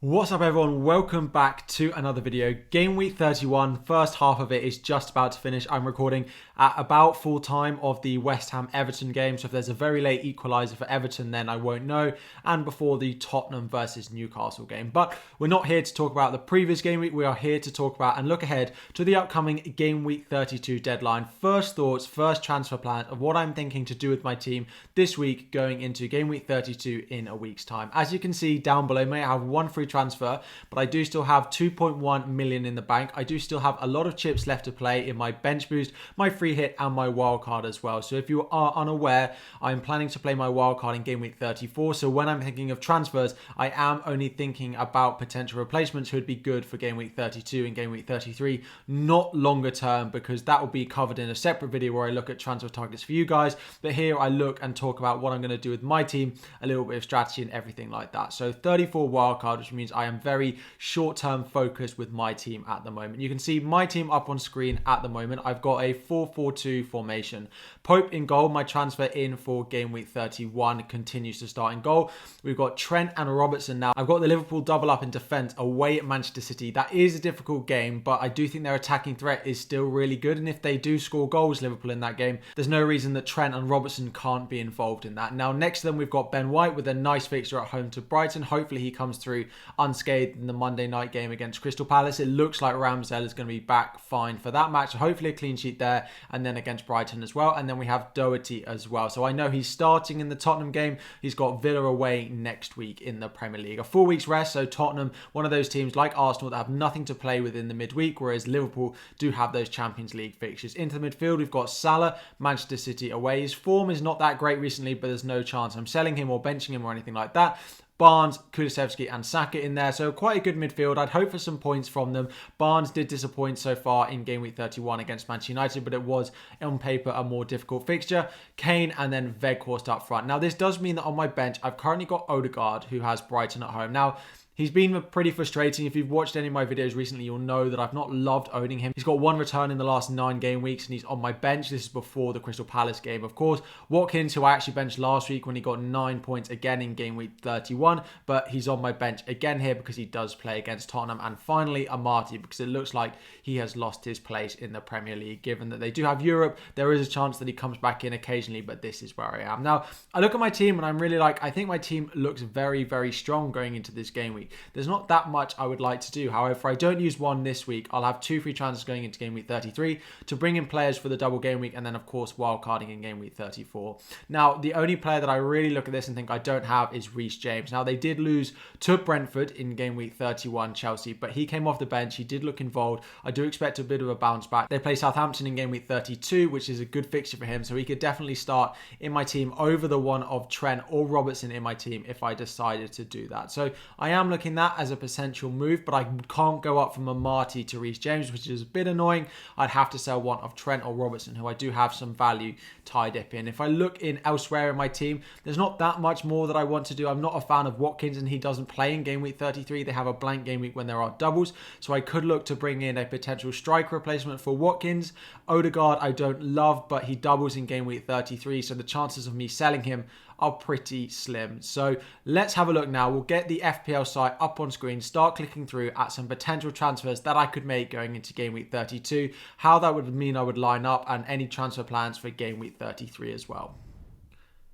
What's up everyone, welcome back to another video. Game week 31, first half of it is just about to finish. I'm recording at about full time of the West Ham Everton game, so if there's a very late equaliser for Everton then I won't know, and before the Tottenham versus Newcastle game. But we're not here to talk about the previous game week, we are here to talk about and look ahead to the upcoming game week 32 deadline. First thoughts, first transfer plans of what I'm thinking to do with my team this week going into game week 32 in a week's time. As you can see down below, may have one free transfer, but I do still have 2.1 million in the bank. I do still have a lot of chips left to play in my bench boost, my free hit and my wildcard as well. So if you are unaware, I'm planning to play my wildcard in game week 34. So when I'm thinking of transfers, I am only thinking about potential replacements who would be good for game week 32 and game week 33, not longer term, because that will be covered in a separate video where I look at transfer targets for you guys. But here I look and talk about what I'm going to do with my team, a little bit of strategy and everything like that. So 34 wildcard, which means I am very short-term focused with my team at the moment. You can see my team up on screen at the moment. I've got a 4-4-2 formation. Pope in goal. My transfer in for game week 31 continues to start in goal. We've got Trent and Robertson now. I've got the Liverpool double up in defence away at Manchester City. That is a difficult game, but I do think their attacking threat is still really good. And if they do score goals, Liverpool, in that game, there's no reason that Trent and Robertson can't be involved in that. Now, next to them, we've got Ben White with a nice fixture at home to Brighton. Hopefully, he comes through unscathed in the Monday night game against Crystal Palace. It looks like Ramsdale is going to be back fine for that match. So hopefully a clean sheet there, and then against Brighton as well. And then we have Doherty as well. So I know he's starting in the Tottenham game. He's got Villa away next week in the Premier League. A 4 weeks rest. So Tottenham, one of those teams like Arsenal that have nothing to play with in the midweek, whereas Liverpool do have those Champions League fixtures. Into the midfield, we've got Salah, Manchester City away. His form is not that great recently, but there's no chance I'm selling him or benching him or anything like that. Barnes, Kulusevski and Saka in there. So quite a good midfield. I'd hope for some points from them. Barnes did disappoint so far in game week 31 against Manchester United, but it was on paper a more difficult fixture. Kane and then Weghorst up front. Now this does mean that on my bench, I've currently got Odegaard, who has Brighton at home. Now, he's been pretty frustrating. If you've watched any of my videos recently, you'll know that I've not loved owning him. He's got one return in the last 9 game weeks and he's on my bench. This is before the Crystal Palace game, of course. Watkins, who I actually benched last week when he got 9 points again in game week 31, but he's on my bench again here because he does play against Tottenham. And finally, Amati, because it looks like he has lost his place in the Premier League. Given that they do have Europe, there is a chance that he comes back in occasionally, but this is where I am. Now, I look at my team and I'm really I think my team looks very, very strong going into this game week. There's not that much I would like to do. However, if I don't use one this week, I'll have 2 free transfers going into game week 33 to bring in players for the double game week, and then of course wildcarding in game week 34. Now, the only player that I really look at this and think I don't have is Reece James. Now, they did lose to Brentford in game week 31, Chelsea, but he came off the bench. He did look involved. I do expect a bit of a bounce back. They play Southampton in game week 32, which is a good fixture for him, so he could definitely start in my team over the one of Trent or Robertson in my team if I decided to do that. So I am looking at as a potential move, but I can't go up from Amati to Reece James, which is a bit annoying. I'd have to sell one of Trent or Robertson, who I do have some value tied up in. If I look in elsewhere in my team, there's not that much more that I want to do. I'm not a fan of Watkins and he doesn't play in game week 33. They have a blank game week when there are doubles, so I could look to bring in a potential striker replacement for Watkins. Odegaard I don't love, but he doubles in game week 33, so the chances of me selling him are pretty slim. So let's have a look now. We'll get the FPL site up on screen, start clicking through at some potential transfers that I could make going into game week 32, how that would mean I would line up, and any transfer plans for game week 33 as well.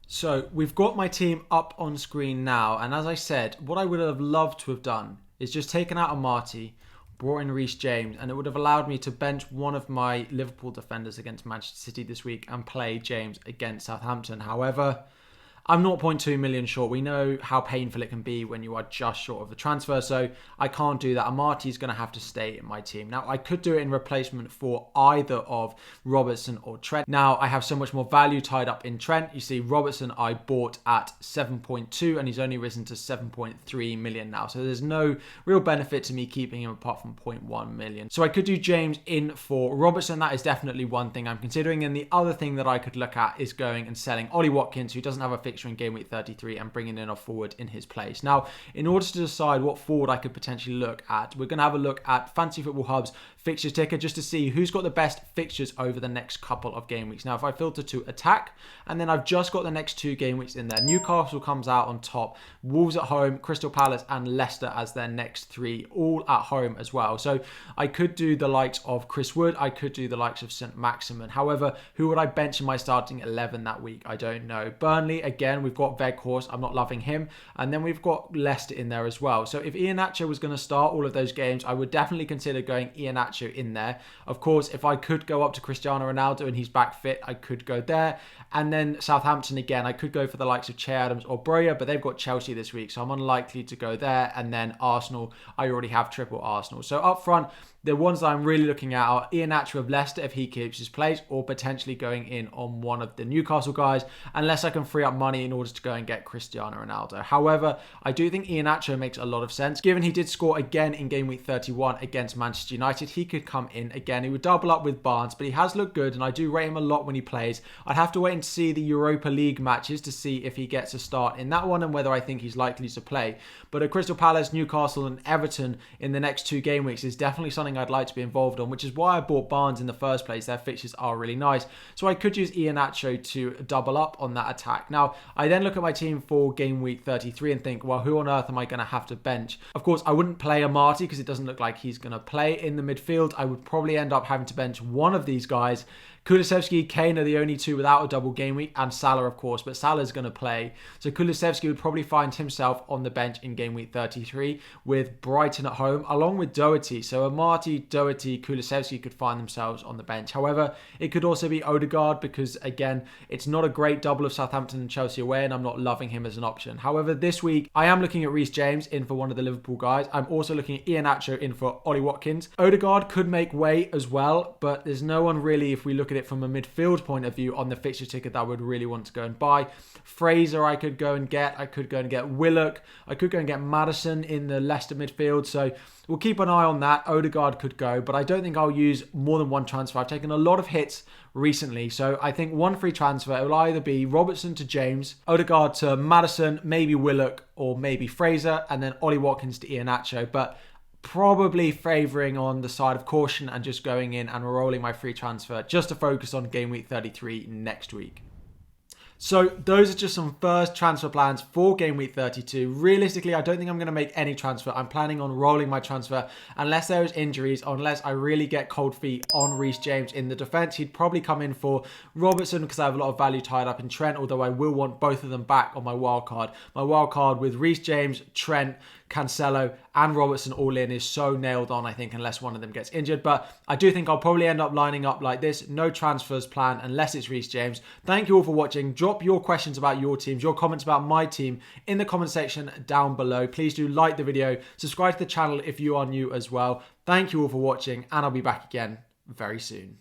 So we've got my team up on screen now, and as I said, what I would have loved to have done is just taken out Amati, brought in Reece James, and it would have allowed me to bench one of my Liverpool defenders against Manchester City this week and play James against Southampton. However, I'm 0.2 million short. We know how painful it can be when you are just short of the transfer, so I can't do that. Amati is going to have to stay in my team. Now, I could do it in replacement for either of Robertson or Trent. Now, I have so much more value tied up in Trent. You see, Robertson I bought at 7.2 and he's only risen to 7.3 million now. So there's no real benefit to me keeping him apart from 0.1 million. So I could do James in for Robertson. That is definitely one thing I'm considering. And the other thing that I could look at is going and selling Ollie Watkins, who doesn't have a fixture in game week 33, and bringing in a forward in his place. Now, in order to decide what forward I could potentially look at, we're going to have a look at Fantasy Football Hub's fixture ticker just to see who's got the best fixtures over the next couple of game weeks. Now, if I filter to attack, and then I've just got the next 2 game weeks in there. Newcastle comes out on top, Wolves at home, Crystal Palace and Leicester as their next 3, all at home as well. So I could do the likes of Chris Wood, I could do the likes of St. Maximin. However, who would I bench in my starting 11 that week? I don't know. Burnley, again, we've got Weghorst, I'm not loving him. And then we've got Leicester in there as well. So if Iheanacho was going to start all of those games, I would definitely consider going Iheanacho in there. Of course, if I could go up to Cristiano Ronaldo and he's back fit, I could go there. And then Southampton again, I could go for the likes of Che Adams or Broja, but they've got Chelsea this week, so I'm unlikely to go there. And then Arsenal, I already have triple Arsenal. So up front, the ones that I'm really looking at are Iheanacho of Leicester if he keeps his place, or potentially going in on one of the Newcastle guys, unless I can free up money in order to go and get Cristiano Ronaldo. However, I do think Iheanacho makes a lot of sense. Given he did score again in game week 31 against Manchester United, he could come in again. He would double up with Barnes, but he has looked good, and I do rate him a lot when he plays. I'd have to wait and see the Europa League matches to see if he gets a start in that one and whether I think he's likely to play. But at Crystal Palace, Newcastle and Everton in the next 2 game weeks is definitely something I'd like to be involved on, which is why I bought Barnes in the first place. Their fixtures are really nice. So I could use Iheanacho to double up on that attack. Now, I then look at my team for game week 33 and think, well, who on earth am I going to have to bench? Of course, I wouldn't play Amati because it doesn't look like he's going to play in the midfield. I would probably end up having to bench one of these guys. Kulusevski, Kane are the only 2 without a double game week, and Salah, of course, but Salah's going to play. So Kulusevski would probably find himself on the bench in game week 33 with Brighton at home, along with Doherty. So Amati, Doherty, Kulusevski could find themselves on the bench. However, it could also be Odegaard because, again, it's not a great double of Southampton and Chelsea away, and I'm not loving him as an option. However, this week, I am looking at Reece James in for one of the Liverpool guys. I'm also looking at Iheanacho in for Ollie Watkins. Odegaard could make way as well, but there's no one really, if we look at it from a midfield point of view, on the fixture ticket that I would really want to go and buy. Fraser I could go and get. I could go and get Willock. I could go and get Maddison in the Leicester midfield. So we'll keep an eye on that. Odegaard could go, but I don't think I'll use more than one transfer. I've taken a lot of hits recently, so I think one free transfer, it will either be Robertson to James, Odegaard to Maddison, maybe Willock, or maybe Fraser, and then Ollie Watkins to Iheanacho. But probably favouring on the side of caution and just going in and rolling my free transfer just to focus on game week 33 next week. So those are just some first transfer plans for game week 32. Realistically, I don't think I'm going to make any transfer. I'm planning on rolling my transfer unless there is injuries, or unless I really get cold feet on Reece James in the defence. He'd probably come in for Robertson because I have a lot of value tied up in Trent, although I will want both of them back on my wild card. My wild card with Reece James, Trent, Cancelo and Robertson all in is so nailed on, I think, unless one of them gets injured. But I do think I'll probably end up lining up like this. No transfers planned unless it's Reece James. Thank you all for watching. Drop your questions about your teams, your comments about my team in the comment section down below. Please do like the video, subscribe to the channel if you are new as well. Thank you all for watching, and I'll be back again very soon.